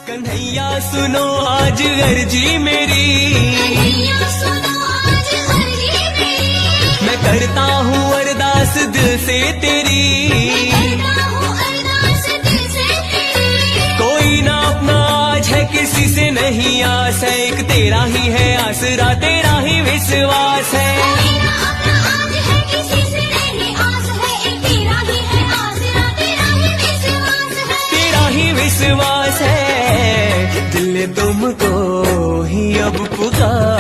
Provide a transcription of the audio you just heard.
कन्हैया सुनो आज अर्जी मेरी, मैं करता हूँ अरदास दिल से तेरी। कोई ना अपना आज है किसी से नहीं आस है, एक तेरा ही है आसरा तेरा ही विश्वास है। विश्वास है दिल तुमको ही अब पुकार